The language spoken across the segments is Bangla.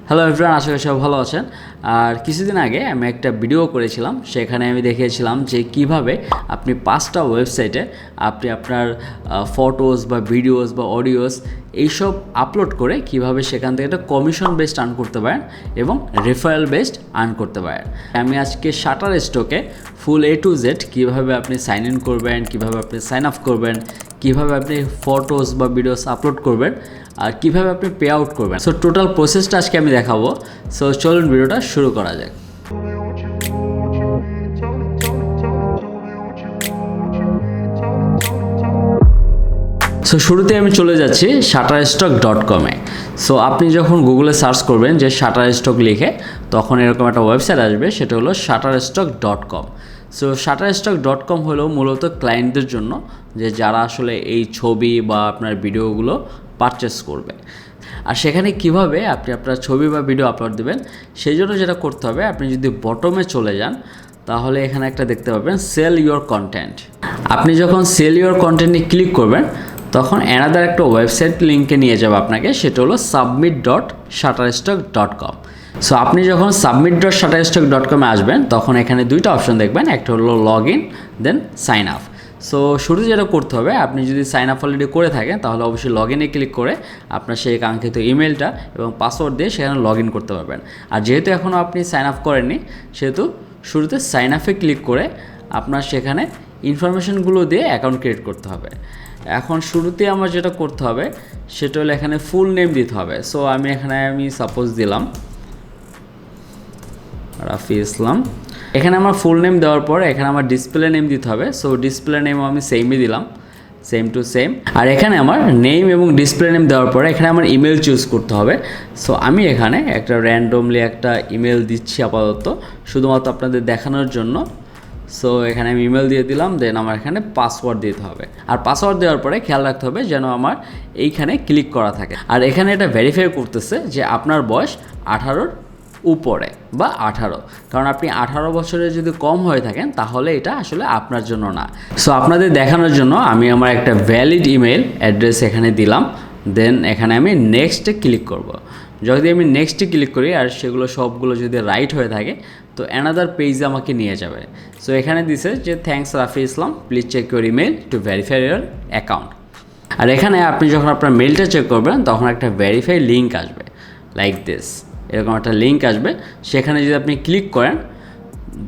হ্যালো এভরিওয়ান, আশা করি সবাই ভালো আছেন। আর কিছুদিন আগে আমি একটা ভিডিও করেছিলাম, সেখানে আমি দেখিয়েছিলাম যে কিভাবে আপনি 5টা ওয়েবসাইটে আপনি আপনার ফটোস বা ভিডিওস বা অডিওস এইসব আপলোড করে কিভাবে সেখান থেকে একটা কমিশন বেসড আর্ন করতে পারেন এবং রেফারেল বেসড আর্ন করতে পারেন। আমি আজকে শাটারস্টকে ফুল A to Z কীভাবে আপনি সাইন ইন করবেন, কীভাবে আপনি সাইন আপ করবেন, কীভাবে আপনি ফটোস বা ভিডিওস আপলোড করবেন আর কীভাবে আপনি পে আউট করবেন, সো টোটাল প্রসেসটা আজকে আমি দেখাবো। সো চলুন ভিডিওটা শুরু করা যাক। সো শুরুতে আমি চলে যাচ্ছি shutterstock.com-এ। সো আপনি যখন গুগলে সার্চ করবেন যে শাটারস্টক লিখে, তখন এরকম একটা ওয়েবসাইট আসবে, সেটা হলো shutterstock.com। সো shutterstock.com হলো মূলত ক্লায়েন্টদের জন্য, যে যারা আসলে এই ছবি বা আপনার ভিডিওগুলো পারচেস করবে। আর সেখানে কিভাবে আপনি আপনার ছবি বা ভিডিও আপলোড দেবেন, সেই জন্য যেটা করতে হবে, আপনি যদি বটমে চলে যান তাহলে এখানে একটা দেখতে পাবেন সেল ইউর কন্টেন্ট। আপনি যখন সেল ইউর কন্টেন্টে ক্লিক করবেন তখন অ্যানাদার একটা ওয়েবসাইট লিঙ্কে নিয়ে যাবে আপনাকে, সেটা হলো submit.shutterstock.com। সো আপনি যখন submit.shutterstock.com-এ আসবেন তখন এখানে দুইটা অপশন দেখবেন, একটা হলো log in, then sign up. So শুরুতে যেটা করতে হবে, আপনি যদি সাইন আপ অলরেডি করে থাকেন তাহলে অবশ্যই লগ ইনে ক্লিক করে আপনার সেই কাঙ্ক্ষিত ইমেলটা এবং পাসওয়ার্ড দিয়ে সেখানে লগ ইন করতে পারবেন। আর যেহেতু এখনও আপনি সাইন আপ করেননি, সেহেতু শুরুতে সাইন আপে ক্লিক করে আপনার সেখানে ইনফরমেশনগুলো দিয়ে অ্যাকাউন্ট ক্রিয়েট করতে হবে। এখন শুরুতে আমার যেটা করতে হবে সেটা হলো এখানে ফুল নেম দিতে হবে। সো আমি সাপোজ দিলাম রাফি ইসলাম। এখানে আমার ফুল নেম দেওয়ার পর এখানে আমার ডিসপ্লে নেম দিতে হবে। সো ডিসপ্লে নেম আমি সেমই দিলাম, সেম টু সেম। আর এখানে আমার নেম এবং ডিসপ্লে নেম দেওয়ার পরে এখানে আমার ইমেল চুজ করতে হবে। সো আমি এখানে একটা র্যান্ডমলি একটা ইমেল দিচ্ছি আপাতত, শুধুমাত্র আপনাদের দেখানোর জন্য। সো এখানে আমি ইমেল দিয়ে দিলাম, দেন আমার এখানে পাসওয়ার্ড দিতে হবে। আর পাসওয়ার্ড দেওয়ার পরে খেয়াল রাখতে হবে যেন আমার এইখানে ক্লিক করা থাকে। আর এখানে এটা ভেরিফাই করতেছে যে আপনার বয়স 18-র উপরে বা 18, কারণ আপনি 18 বছরের যদি কম হয়ে থাকেন তাহলে এটা আসলে আপনার জন্য না। সো আপনাদের দেখানোর জন্য আমি আমার একটা ভ্যালিড ইমেল অ্যাড্রেস এখানে দিলাম, দেন এখানে আমি নেক্সটে ক্লিক করব। যদি আমি নেক্সটে ক্লিক করি আর সেগুলো সবগুলো যদি রাইট হয়ে থাকে তো অ্যানাদার পেজে আমাকে নিয়ে যাবে। সো এখানে দিছে যে thanks Rafi Islam, please check your email to verify your account. আর এখানে আপনি যখন আপনার মেলটা চেক করবেন তখন একটা ভেরিফাই লিঙ্ক আসবে, লাইক দিস, এরকম একটা লিঙ্ক আসবে। সেখানে যদি আপনি ক্লিক করেন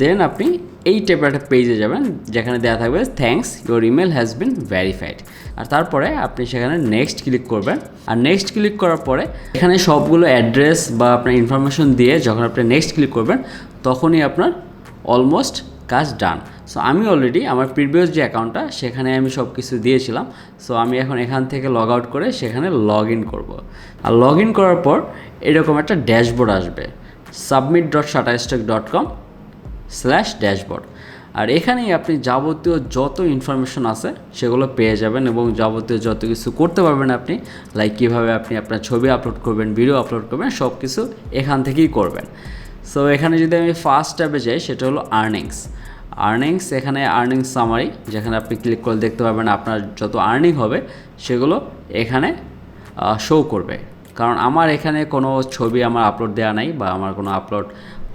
দেন আপনি এই টাইপের একটা পেজে যাবেন যেখানে দেওয়া থাকবে thanks your email has been verified. আর তারপরে আপনি সেখানে নেক্সট ক্লিক করবেন। আর নেক্সট ক্লিক করার পরে এখানে সবগুলো অ্যাড্রেস বা আপনার ইনফরমেশন দিয়ে যখন আপনি নেক্সট ক্লিক করবেন তখনই আপনার অলমোস্ট কাজ ডান। সো আমি অলরেডি আমার প্রিভিয়াস যে অ্যাকাউন্টটা সেখানে আমি সব কিছু দিয়েছিলাম। সো আমি এখন এখান থেকে লগ আউট করে সেখানে লগ ইন করবো। আর লগ ইন করার পর এরকম একটা ড্যাশবোর্ড আসবে, submit.shutterstock.com/ড্যাশবোর্ড। আর এখানেই আপনি যাবতীয় যত ইনফরমেশন আছে সেগুলো পেয়ে যাবেন এবং যাবতীয় যত কিছু করতে পারবেন আপনি, লাইক কীভাবে আপনি আপনার ছবি আপলোড করবেন, ভিডিও আপলোড করবেন, সব কিছু এখান থেকেই করবেন। সো এখানে যদি আমি ফার্স্ট ট্যাবে যাই সেটা হলো আর্নিংস। এখানে আর্নিংস সামারি, যেখানে আপনি ক্লিক করে দেখতে পারবেন আপনার যত আর্নিং হবে সেগুলো এখানে শো করবে। কারণ আমার এখানে কোনো ছবি আমার আপলোড দেওয়া নাই বা আমার কোনো আপলোড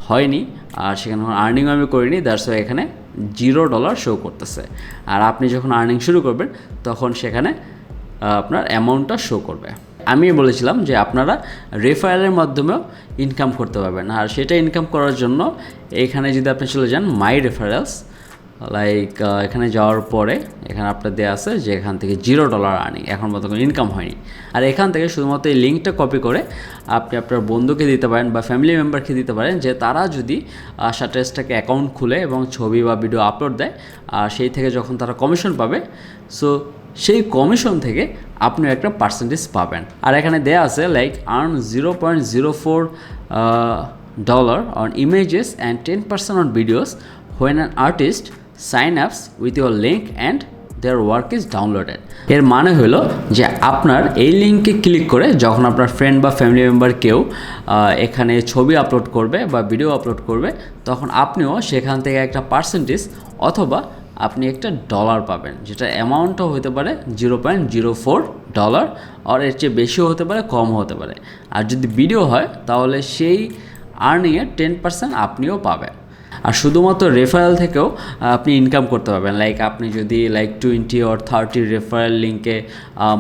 হয়নি, আর সেখানে আর্নিং আমি করিনি, দ্যাটস ওয়াই এখানে $0 শো করতেছে। আর আপনি যখন আর্নিং শুরু করবেন তখন সেখানে আপনার অ্যামাউন্টটা শো করবে। আমি বলেছিলাম যে আপনারা রেফারেলের মাধ্যমেও ইনকাম করতে পারবেন। আর সেটা ইনকাম করার জন্য এখানে যদি আপনি চলে যান মাই রেফারেলস, লাইক এখানে যাওয়ার পরে এখানে আপনার দেওয়া আছে যে এখান থেকে $0 আর্নিং, এখন মতো কোনো ইনকাম হয়নি। আর এখান থেকে শুধুমাত্র এই লিঙ্কটা কপি করে আপনি আপনার বন্ধুকে দিতে পারেন বা ফ্যামিলি মেম্বারকে দিতে পারেন, যে তারা যদি শাটারস্টকে অ্যাকাউন্ট খুলে এবং ছবি বা ভিডিও আপলোড দেয়, আর সেই থেকে যখন তারা কমিশন পাবে, সো সেই কমিশন থেকে আপনি একটা পার্সেন্টেজ পাবেন। আর এখানে দেয়া আছে like earn $0.04 on images and 10% on videos when an artist sign ups with your link and their work is downloaded। এর মানে হলো যে আপনার এই লিঙ্কে ক্লিক করে যখন আপনার ফ্রেন্ড বা ফ্যামিলি মেম্বার কেউ এখানে ছবি আপলোড করবে বা ভিডিও আপলোড করবে, তখন আপনিও সেখান থেকে একটা পার্সেন্টেজ অথবা আপনি একটা ডলার পাবেন, যেটা অ্যামাউন্টও হতে পারে $0.04 আর এর চেয়ে বেশিও হতে পারে, কমও হতে পারে। আর যদি ভিডিও হয় তাহলে সেই আর্নিংয়ের 10% আপনিও পাবেন। আর শুধুমাত্র রেফারেল থেকেও আপনি ইনকাম করতে পারবেন। লাইক আপনি যদি 20 or 30 রেফারেল লিঙ্কে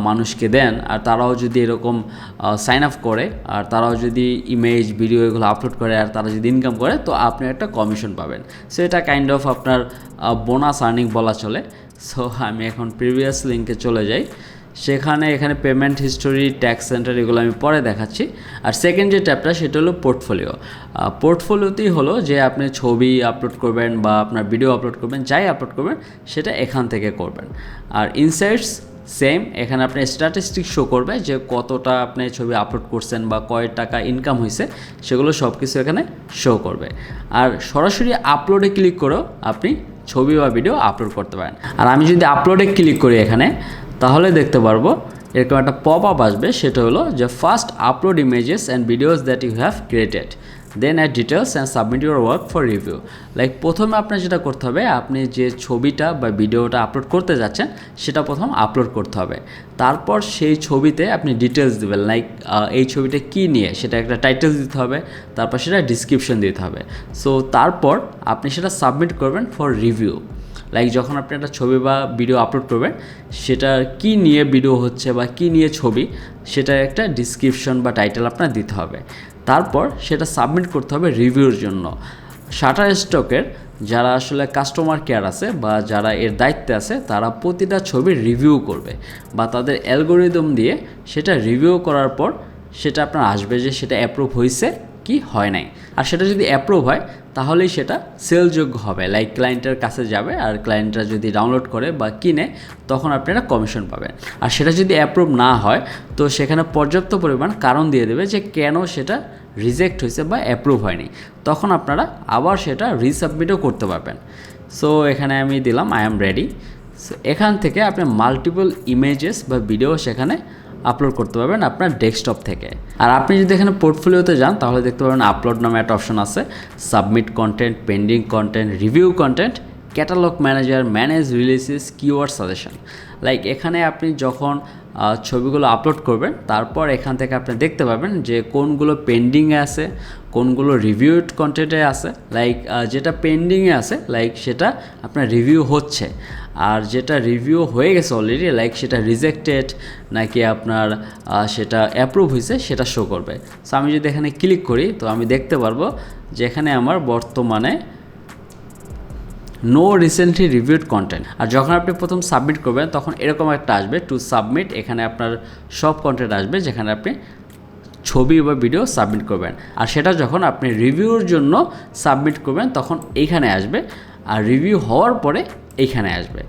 মানুষকে দেন, আর তারাও যদি এরকম সাইন আপ করে, আর তারাও যদি ইমেজ ভিডিও এগুলো আপলোড করে, আর তারা যদি ইনকাম করে, তো আপনি একটা কমিশন পাবেন। সো এটা কাইন্ড অফ আপনার বোনাস আর্নিং বলা চলে। সো আমি এখন প্রিভিয়াস লিঙ্কে চলে যাই। এখানে পেমেন্ট হিস্টোরি, ট্যাক্স সেন্টার এগুলো আমি পরে দেখাচ্ছি। আর সেকেন্ড যে ট্যাবটা সেটা হলো পোর্টফোলিও। পোর্টফোলিওতেই হলো যে আপনি ছবি আপলোড করবেন বা আপনার ভিডিও আপলোড করবেন, যাই আপলোড করবেন সেটা এখান থেকে করবেন। আর ইনসাইটস সেম, এখানে আপনি স্ট্যাটিস্টিক শো করবে যে কতটা আপনি ছবি আপলোড করছেন বা কয় টাকা ইনকাম হয়েছে, সেগুলো সব কিছু এখানে শো করবে। আর সরাসরি আপলোডে ক্লিক করেও আপনি ছবি বা ভিডিও আপলোড করতে পারেন। আর আমি যদি আপলোডে ক্লিক করি এখানে, তাহলে দেখতে পারবো এরকম একটা পপ আপ আসবে, সেটা হলো যে first upload images and videos that you have created, then add details and submit your work for review. Like প্রথমে আপনার যেটা করতে হবে, আপনি যে ছবিটা বা ভিডিওটা আপলোড করতে যাচ্ছেন সেটা প্রথম আপলোড করতে হবে। তারপর সেই ছবিতে আপনি ডিটেলস দেবেন, লাইক এই ছবিটা কী নিয়ে সেটা একটা টাইটেল দিতে হবে, তারপর সেটা ডিসক্রিপশন দিতে হবে। সো তারপর আপনি সেটা সাবমিট করবেন ফর রিভিউ। লাইক যখন আপনি একটা ছবি বা ভিডিও আপলোড করবেন, সেটা কি নিয়ে ভিডিও হচ্ছে বা কি নিয়ে ছবি, সেটা একটা ডিসক্রিপশন বা টাইটেল আপনার দিতে হবে। তারপর সেটা সাবমিট করতে হবে রিভিউর জন্য। শাটারস্টকের যারা আসলে কাস্টমার কেয়ার আছে বা যারা এর দায়িত্বে আছে, তারা প্রতিটা ছবির রিভিউ করবে বা তাদের অ্যালগোরিদম দিয়ে সেটা রিভিউ করার পর সেটা আপনার আসবে যে সেটা অ্যাপ্রুভ হয়েছে কি হয় নাই। আর সেটা যদি অ্যাপ্রুভ হয় তাহলেই সেটা সেলযোগ্য হবে, লাইক ক্লায়েন্টের কাছে যাবে, আর ক্লায়েন্টরা যদি ডাউনলোড করে বা কিনে তখন আপনারা কমিশন পাবেন। আর সেটা যদি অ্যাপ্রুভ না হয় তো সেখানে পর্যাপ্ত পরিমাণ কারণ দিয়ে দেবে যে কেন সেটা রিজেক্ট হয়েছে বা অ্যাপ্রুভ হয়নি, তখন আপনারা আবার সেটা রিসাবমিটও করতে পারবেন। সো এখানে আমি দিলাম আই অ্যাম রেডি। সো এখান থেকে আপনি মাল্টিপল ইমেজেস বা ভিডিও সেখানে আপলোড করতে পারবেন আপনার ডেস্কটপ থেকে। আর আপনি যদি এখানে পোর্টফোলিওতে যান তাহলে দেখতে পাবেন আপলোড নামে একটা অপশন আছে, submit content, pending content, review content, catalogue manager, manage releases, keyword suggestion. Like এখানে আপনি যখন ছবিগুলো আপলোড করবেন, তারপর এখান থেকে আপনি দেখতে পাবেন যে কোনগুলো পেন্ডিংয়ে আছে, কোনগুলো রিভিউড কন্টেন্টে আছে। লাইক যেটা পেন্ডিংয়ে আছে লাইক সেটা আপনার রিভিউ হচ্ছে, আর যেটা রিভিউ হয়ে গেছে অলরেডি লাইক সেটা রিজেক্টেড নাকি আপনার সেটা অ্যাপ্রুভ হয়েছে সেটা শো করবে। সো আমি যদি এখানে ক্লিক করি তো আমি দেখতে পারবো যে এখানে আমার বর্তমানে নো রিসেন্টলি রিভিউড কন্টেন্ট। আর যখন আপনি প্রথম সাবমিট করবেন তখন এরকম একটা আসবে টু সাবমিট, এখানে আপনার সব কন্টেন্ট আসবে যেখানে আপনি ছবি বা ভিডিও সাবমিট করবেন। আর সেটা যখন আপনি রিভিউর জন্য সাবমিট করবেন তখন এইখানে আসবে, আর রিভিউ হওয়ার পরে এইখানে আসবে।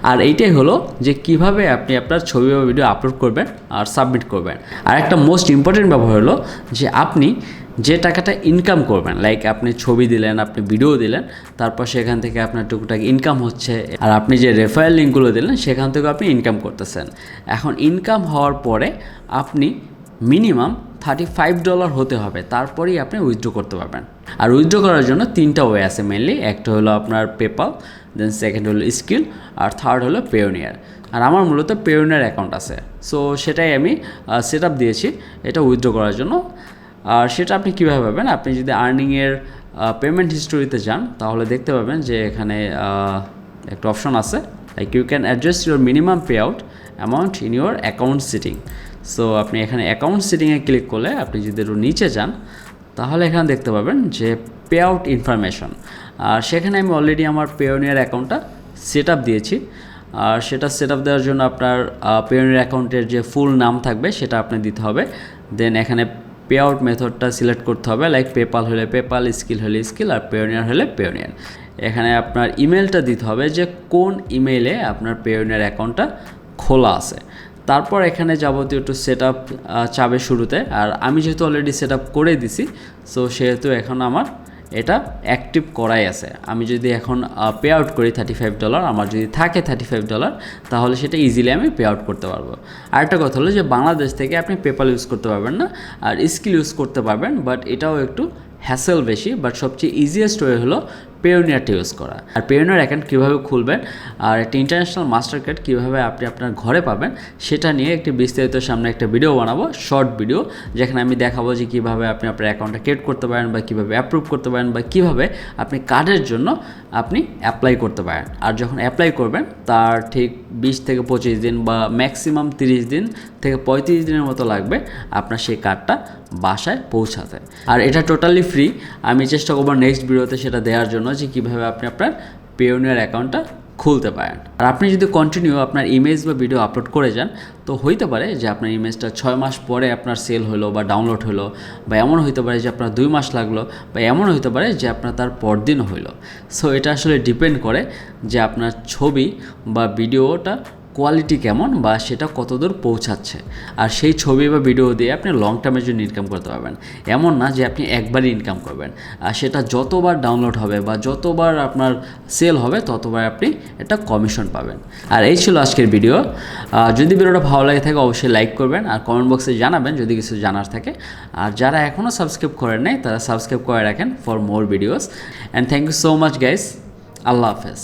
আর এইটাই হলো যে কিভাবে আপনি আপনার ছবি বা ভিডিও আপলোড করবেন আর সাবমিট করবেন। আর একটা মোস্ট ইম্পর্টেন্ট ব্যাপার হলো যে আপনি যে টাকাটা ইনকাম করবেন, লাইক আপনি ছবি দিলেন, আপনি ভিডিও দিলেন, তারপর সেখান থেকে আপনার টুকটাক ইনকাম হচ্ছে, আর আপনি যে রেফারেল লিঙ্কগুলো দিলেন সেখান থেকেও আপনি ইনকাম করতেছেন। এখন ইনকাম হওয়ার পরে আপনি মিনিমাম $35 হতে হবে, তারপরেই আপনি উইথড্র করতে পারবেন। আর উইথড্র করার জন্য 3টা ওয়ে আছে মেনলি। একটা হলো আপনার পেপাল, দেন সেকেন্ড হলো স্কিল, আর থার্ড হলো পেওনিয়ার। আর আমার মূলত পেওনিয়ার অ্যাকাউন্ট আছে, সো সেটাই আমি সেট আপ দিয়েছি এটা উইথড্র করার জন্য। আর সেটা আপনি কীভাবে পাবেন, আপনি যদি আর্নিংয়ের পেমেন্ট হিস্টোরিতে যান তাহলে দেখতে পাবেন যে এখানে একটা অপশন আছে, like you can adjust your minimum pay out amount in your account setting. So আপনি এখানে অ্যাকাউন্ট সিটিংয়ে ক্লিক করলে আপনি যদি একটু নিচে যান তাহলে এখানে দেখতে পাবেন যে পে আউট ইনফরমেশন। আর সেখানে আমি অলরেডি আমার পেওনিয়ার অ্যাকাউন্টটা সেট আপ দিয়েছি। আর সেটা সেট আপ দেওয়ার জন্য আপনার পেওনিয়ার অ্যাকাউন্টের যে ফুল নাম থাকবে সেটা আপনি দিতে হবে। দেন এখানে পে আউট মেথডটা সিলেক্ট করতে হবে, লাইক পেপাল হলে পেপাল, স্কিল হলে স্কিল, আর পেওনিয়ার হলে পেওনিয়ার। এখানে আপনার ইমেলটা দিতে হবে যে কোন ইমেইলে আপনার পেওনিয়ার অ্যাকাউন্টটা খোলা আছে। তারপর এখানে যাবতীয় একটু সেট আপ চাবে শুরুতে, আর আমি যেহেতু অলরেডি সেট আপ করে দিছি সো সেহেতু এখন আমার এটা অ্যাক্টিভ করাই আছে। আমি যদি এখন পে আউট করি $35, আমার যদি থাকে $35 তাহলে সেটা ইজিলি আমি পে আউট করতে পারবো। আরেকটা কথা হলো যে বাংলাদেশ থেকে আপনি পেপাল ইউজ করতে পারবেন না, আর স্কিল ইউজ করতে পারবেন, বাট এটাও একটু হ্যাসেল বেশি। বাট সবচেয়ে ইজিয়েস্ট ওয়ে হলো পেওনিয়ারটা ইউজ করা। আর পেওনিয়ার অ্যাকাউন্ট কীভাবে খুলবেন আর একটা ইন্টারন্যাশনাল মাস্টার কার্ড কীভাবে আপনি আপনার ঘরে পাবেন সেটা নিয়ে একটি বিস্তারিত সামনে একটা ভিডিও বানাবো, শর্ট ভিডিও, যেখানে আমি দেখাবো যে কীভাবে আপনি আপনার অ্যাকাউন্টটা ক্রিয়েট করতে পারেন বা কীভাবে অ্যাপ্রুভ করতে পারেন বা কীভাবে আপনি কার্ডের জন্য আপনি অ্যাপ্লাই করতে পারেন। আর যখন অ্যাপ্লাই করবেন তার ঠিক 20 থেকে 25 দিন বা ম্যাক্সিমাম 30 দিন থেকে 35 দিনের মতো লাগবে আপনার সেই কার্ডটা বাসায় পৌঁছাতে। আর এটা টোটালি ফ্রি। আমি চেষ্টা করবো নেক্সট ভিডিওতে সেটা দেওয়ার জন্য যে কীভাবে আপনি আপনার পেওনিয়ার অ্যাকাউন্টটা খুলতে পারেন। আর আপনি যদি কন্টিনিউ আপনার ইমেজ বা ভিডিও আপলোড করে যান তো হইতে পারে যে আপনার ইমেজটা 6 মাস পরে আপনার সেল হলো বা ডাউনলোড হলো, বা এমন হইতে পারে যে আপনার 2 মাস লাগলো, বা এমন হইতে পারে যে আপনার তার পরদিন হইলো। সো এটা আসলে ডিপেন্ড করে যে আপনার ছবি বা ভিডিওটা কোয়ালিটি কেমন বা সেটা কতদূর পৌঁছাচ্ছে। আর সেই ছবি বা ভিডিও দিয়ে আপনি লং টার্মের জন্য ইনকাম করতে পারবেন। এমন না যে আপনি একবারই ইনকাম করবেন, আর সেটা যতবার ডাউনলোড হবে বা যতবার আপনার সেল হবে ততবার আপনি একটা কমিশন পাবেন। আর এই ছিল আজকের ভিডিও। যদি ভিডিওটা ভালো লাগে থাকে অবশ্যই লাইক করবেন আর কমেন্ট বক্সে জানাবেন যদি কিছু জানার থাকে। আর যারা এখনও সাবস্ক্রাইব করেন নাই তারা সাবস্ক্রাইব করে রাখেন for more videos. And thank you so much guys. আল্লাহ হাফেজ।